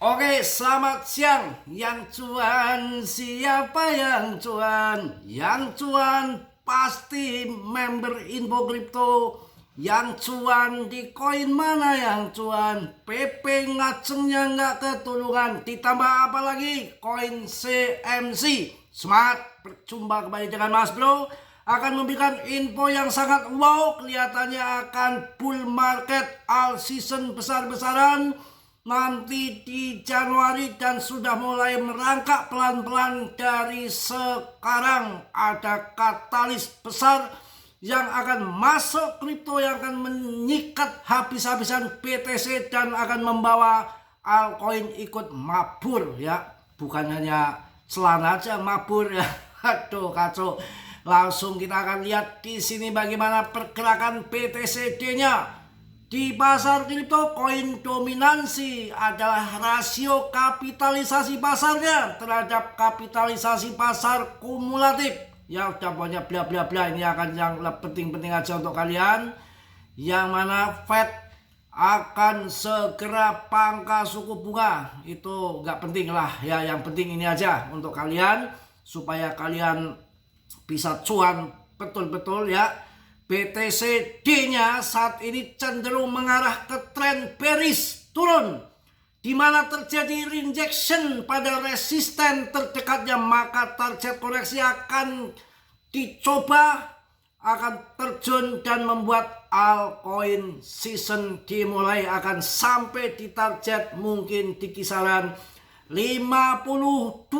Oke, selamat siang. Yang cuan siapa yang cuan? Yang cuan pasti member Info Crypto. Yang cuan di koin mana yang cuan? PP ngacengnya nggak ketulungan. Ditambah apa lagi? Koin CMC. Smart. Berjumpa kembali dengan Mas Bro. Akan memberikan info yang sangat wow. Kelihatannya akan bull market all season besar-besaran nanti di Januari, dan sudah mulai merangkak pelan-pelan dari sekarang. Ada katalis besar yang akan masuk kripto, yang akan menyikat habis-habisan BTC dan akan membawa altcoin ikut mabur ya. Bukan hanya celana aja mabur ya. Aduh kacau. Langsung kita akan lihat di sini bagaimana pergerakan BTCD-nya. Di pasar kripto, koin dominansi adalah rasio kapitalisasi pasarnya terhadap kapitalisasi pasar kumulatif. Ya udah pokoknya bla bla bla, ini akan yang penting-penting aja untuk kalian. Yang mana Fed akan segera pangkas suku bunga, itu nggak penting lah ya. Yang penting ini aja untuk kalian supaya kalian bisa cuan betul-betul ya. BTCD-nya saat ini cenderung mengarah ke tren bearish turun, di mana terjadi rejection pada resisten terdekatnya, maka target koreksi akan dicoba, akan terjun dan membuat altcoin season dimulai, akan sampai di target mungkin di kisaran 52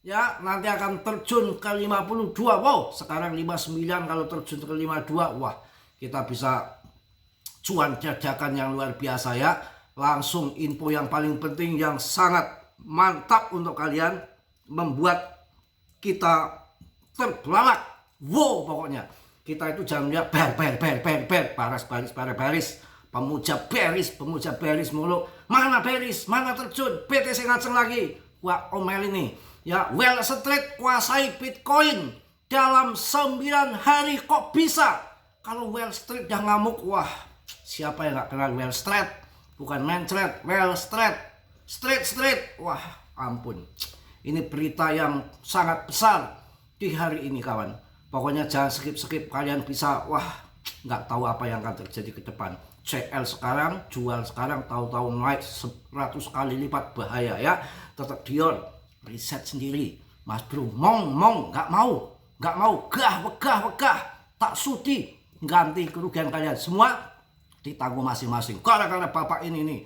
ya, nanti akan terjun ke 52. Wow, sekarang 59, kalau terjun ke 52, wah kita bisa cuan dadakan yang luar biasa ya. Langsung info yang paling penting yang sangat mantap untuk kalian, membuat kita terbelalak. Wow, pokoknya kita itu jangan lihat baris, pemuja bearish mulu. Mana bearish, mana terjun, BTC ngaceng lagi. Wah, omel ini ya. Wall Street kuasai Bitcoin dalam 9 hari. Kok bisa? Kalau Wall Street udah ngamuk, wah siapa yang gak kenal Wall Street? Bukan main street, Wall Street, street. Wah ampun, ini berita yang sangat besar di hari ini kawan. Pokoknya jangan skip, kalian bisa, wah nggak tahu apa yang akan terjadi ke depan. CL sekarang, jual sekarang, tahu-tahu naik 100 kali lipat, bahaya ya. Tetap Dior, riset sendiri Mas Bro. Mong nggak mau wegah, tak sudi ganti kerugian kalian semua ditanggung masing-masing. Gara-gara bapak ini nih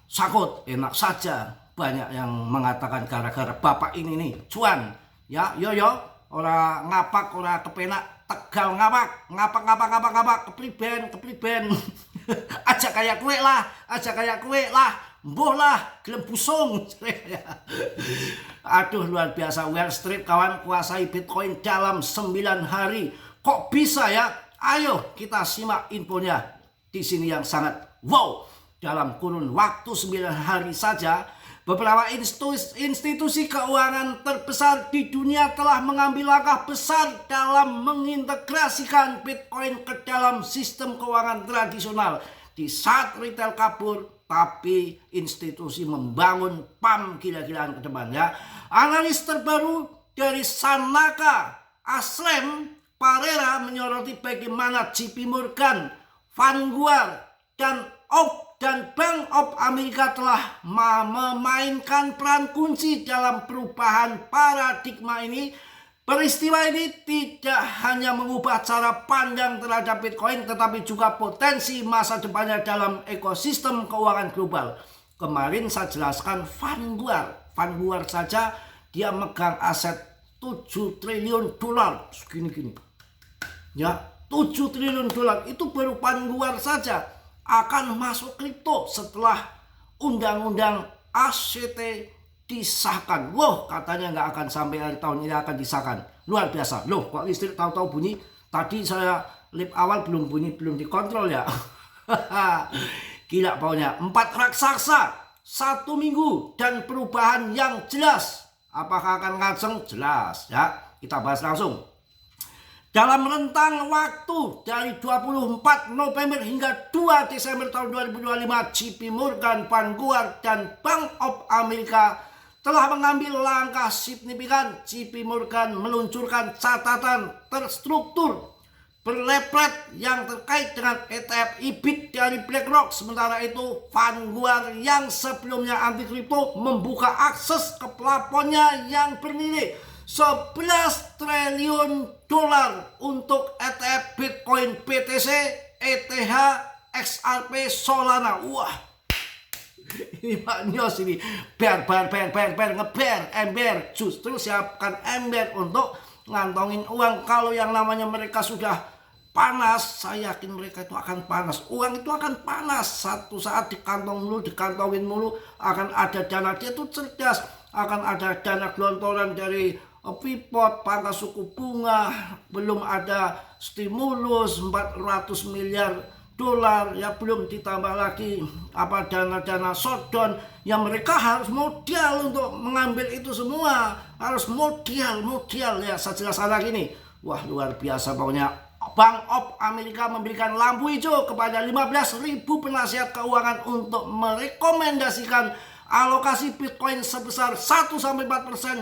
sakut, enak saja. Banyak yang mengatakan gara-gara bapak ini nih cuan ya. Yo ora ngapak, ora kepenak, Tegal ngapak kepriben aja kayak kue lah, mboh lah, gelem busung. Aduh luar biasa. Wall Street kawan kuasai Bitcoin dalam 9 hari. Kok bisa ya? Ayo kita simak infonya di sini yang sangat wow. Dalam kurun waktu 9 hari saja, beberapa institusi keuangan terbesar di dunia telah mengambil langkah besar dalam mengintegrasikan Bitcoin ke dalam sistem keuangan tradisional. Di saat retail kabur, tapi institusi membangun PAM gila-gilaan ke depan ya. Analis terbaru dari Sanaka Aslem Parera menyoroti bagaimana JP Morgan, Vanguard, dan Bank of America telah memainkan peran kunci dalam perubahan paradigma ini. Peristiwa ini tidak hanya mengubah cara pandang terhadap Bitcoin, tetapi juga potensi masa depannya dalam ekosistem keuangan global. Kemarin saya jelaskan Vanguard saja dia megang aset 7 triliun dolar segini-gini. Ya, 7 triliun dolar itu baru Vanguard saja akan masuk kripto setelah undang-undang ACT disahkan. Loh, katanya nggak akan sampai hari tahun ini akan disahkan. Luar biasa. Loh, kok listrik tahu-tahu bunyi? Tadi saya lip awal belum bunyi, belum dikontrol ya. Gila pokoknya. 4 raksasa, 1 minggu, dan perubahan yang jelas. Apakah akan ngaceng? Jelas ya. Kita bahas langsung. Dalam rentang waktu dari 24 November hingga 2 Desember tahun 2025, JP Morgan, Vanguard, dan Bank of America telah mengambil langkah signifikan. JP Morgan meluncurkan catatan terstruktur berlepret yang terkait dengan ETF IBIT dari BlackRock. Sementara itu Vanguard yang sebelumnya anti kripto membuka akses ke plafonnya yang bernilai 11 triliun dolar untuk ETF Bitcoin BTC, ETH, XRP, Solana. Wah, ini Pak Nios ini ber ngeber, ember. Justru siapkan ember untuk ngantongin uang. Kalau yang namanya mereka sudah panas, saya yakin mereka itu akan panas. Uang itu akan panas. Satu saat dikantongin mulu, akan ada dana. Dia itu cerdas. Akan ada dana gelontoran dari Freeport, pangkas suku bunga, belum ada stimulus 400 miliar dolar, ya belum ditambah lagi apa dana-dana shutdown yang mereka harus modal untuk mengambil itu semua, harus modal ya. Saya jelaskan lagi nih. Wah, luar biasa pokoknya. Bank of America memberikan lampu hijau kepada 15.000 penasihat keuangan untuk merekomendasikan alokasi Bitcoin sebesar 1-4%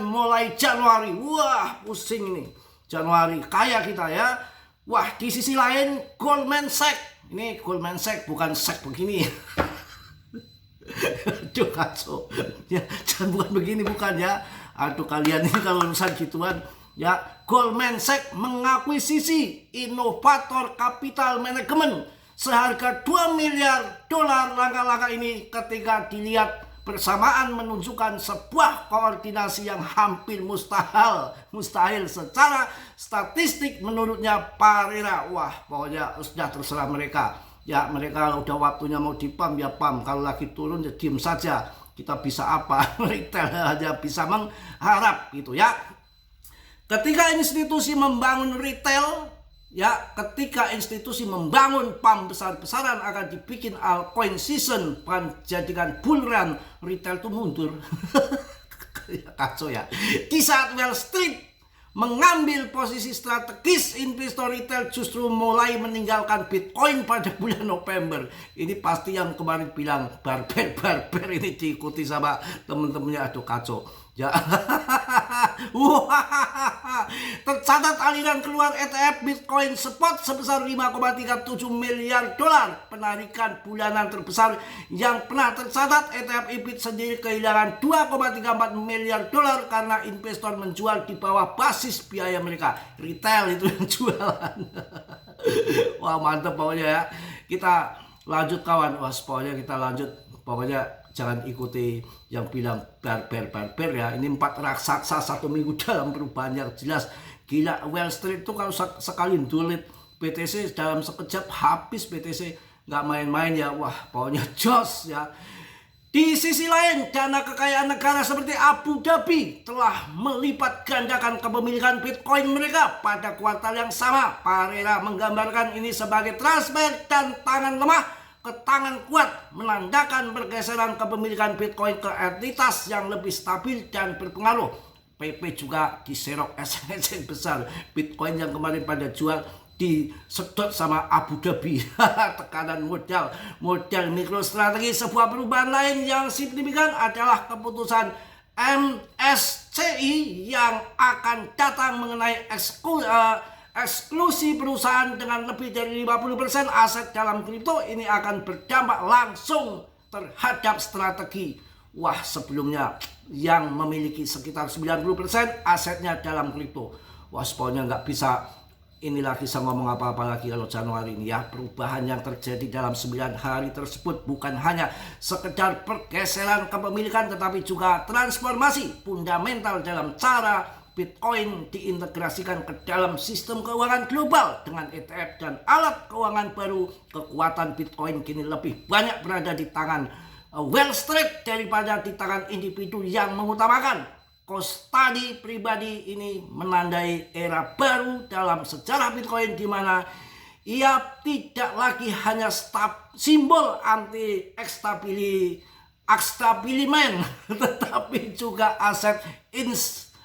mulai Januari. Wah, pusing ini. Januari, kaya kita ya. Wah, di sisi lain Goldman Sachs. Ini Goldman Sachs, bukan seks begini. Aduh, kacau. Ya, jangan bukan begini, bukan ya. Aduh, kalian ini kalau urusan gituan. Ya, Goldman Sachs mengakuisisi inovator capital management seharga 2 miliar dolar. Langkah-langkah ini ketika dilihat bersamaan menunjukkan sebuah koordinasi yang hampir mustahil secara statistik menurutnya Parera. Wah, pokoknya sudah terserah mereka. Ya, mereka udah waktunya mau dipam ya pam. Kalau lagi turun ya diem saja. Kita bisa apa? Retail aja bisa mengharap gitu ya. Ketika institusi membangun retail, ya, ketika institusi membangun pam besar-besaran akan dibikin altcoin season, bukan jadikan bull run, retail itu mundur. Kacau ya. Di saat Wall Street mengambil posisi strategis, investor retail justru mulai meninggalkan Bitcoin pada bulan November. Ini pasti yang kemarin bilang barber ini diikuti sama temen-temennya. Aduh, kacau. Ya. Tercatat aliran keluar ETF Bitcoin spot sebesar 5,37 miliar dolar. Penarikan bulanan terbesar yang pernah tercatat. ETF IBIT sendiri kehilangan 2,34 miliar dolar karena investor menjual di bawah basis biaya mereka. Retail itu yang jualan. Wah, mantap pokoknya ya. Kita lanjut kawan. Wah, pokoknya kita lanjut. Pokoknya jangan ikuti yang bilang barber ya. Ini 4 raksasa 1 minggu dalam perubahan yang jelas. Gila, Wall Street itu kalau sekali dulit BTC dalam sekejap habis BTC. Nggak main-main ya. Wah, pokoknya jos ya. Di sisi lain, dana kekayaan negara seperti Abu Dhabi telah melipat gandakan kepemilikan Bitcoin mereka pada kuartal yang sama. Parera menggambarkan ini sebagai transfer dan tangan lemah ke tangan kuat, menandakan pergeseran kepemilikan Bitcoin ke entitas yang lebih stabil dan berpengaruh. PP juga diserok exchange besar. Bitcoin yang kemarin pada jual disedot sama Abu Dhabi. Tekanan modal mikrostrategi. Sebuah perubahan lain yang signifikan adalah keputusan MSCI yang akan datang mengenai eksklusi perusahaan dengan lebih dari 50% aset dalam kripto. Ini akan berdampak langsung terhadap strategi. Wah, sebelumnya yang memiliki sekitar 90% asetnya dalam kripto. Wah, pokoknya nggak bisa ini lagi saya ngomong apa-apa lagi kalau Januari ini ya. Perubahan yang terjadi dalam 9 hari tersebut bukan hanya sekedar pergeseran kepemilikan, tetapi juga transformasi fundamental dalam cara Bitcoin diintegrasikan ke dalam sistem keuangan global. Dengan ETF dan alat keuangan baru, kekuatan Bitcoin kini lebih banyak berada di tangan Wall Street daripada di tangan individu yang mengutamakan kustodi pribadi. Ini menandai era baru dalam sejarah Bitcoin di mana ia tidak lagi hanya simbol anti ekstabilimen, tetapi juga aset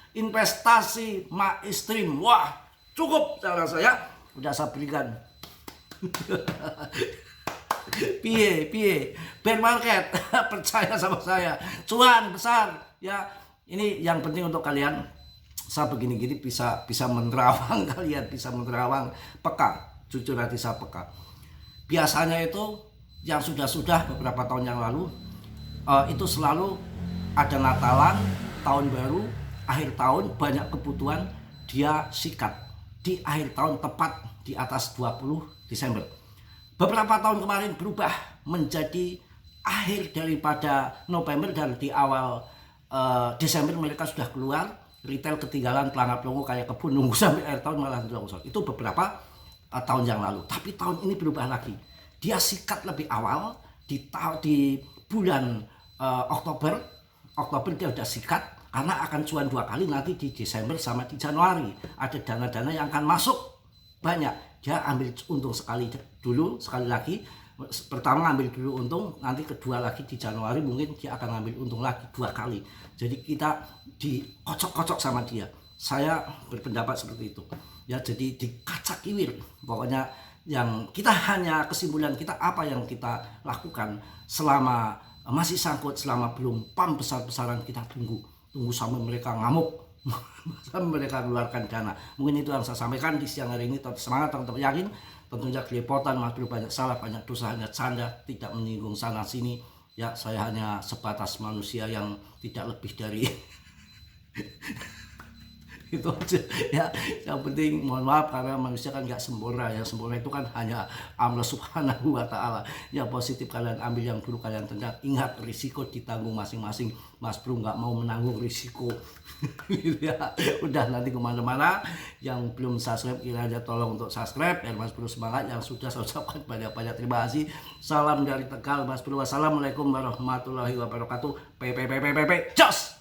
investasi mainstream. Wah, cukup cara saya udah saya berikan. Piye bear market percaya sama saya, cuan besar ya. Ini yang penting untuk kalian. Saya begini-gini bisa menerawang kalian, bisa menerawang, peka, jujur hati saya peka. Biasanya itu yang sudah beberapa tahun yang lalu itu selalu ada Natalan, tahun baru, akhir tahun banyak kebutuhan, dia sikat di akhir tahun tepat di atas 20 Desember. Beberapa tahun kemarin berubah menjadi akhir daripada November dan di awal Desember mereka sudah keluar. Retail ketinggalan pelangap-pelongo kayak kebun nunggu sampai akhir tahun malah tidak. Itu beberapa tahun yang lalu. Tapi tahun ini berubah lagi. Dia sikat lebih awal di bulan Oktober dia udah sikat karena akan cuan 2 kali nanti di Desember sama di Januari. Ada dana-dana yang akan masuk banyak. Dia ambil untung sekali lagi. Pertama ambil dulu untung, nanti kedua lagi di Januari mungkin dia akan ambil untung lagi 2 kali. Jadi kita dikocok-kocok sama dia. Saya berpendapat seperti itu. Ya, jadi dikacak kiwir. Pokoknya yang kita hanya kesimpulan kita apa yang kita lakukan selama masih sangkut, selama belum pam besar-besaran, kita tunggu sampai mereka ngamuk. Sampai mereka keluarkan dana. Mungkin itu yang saya sampaikan di siang hari ini. Tetap semangat, tetap yakin. Tentunya kelepotan, Mas Bro banyak salah, banyak dosa, hanya canda, tidak menyinggung sana sini. Ya, saya hanya sebatas manusia yang tidak lebih dari itu aja ya. Yang penting mohon maaf karena manusia kan nggak sempurna. Yang sempurna itu kan hanya Allah Subhanahu wa Ta'ala. Yang positif kalian ambil, yang buruk kalian tendang. Ingat, risiko ditanggung masing-masing. Mas Bro nggak mau menanggung risiko. Ya udah, nanti kemana-mana. Yang belum subscribe kiranya tolong untuk subscribe. Dan Mas Bro semangat. Yang sudah saya ucapkan banyak-banyak terima kasih. Salam dari Tegal, Mas Bro. Wassalamualaikum warahmatullahi wabarakatuh. Jos.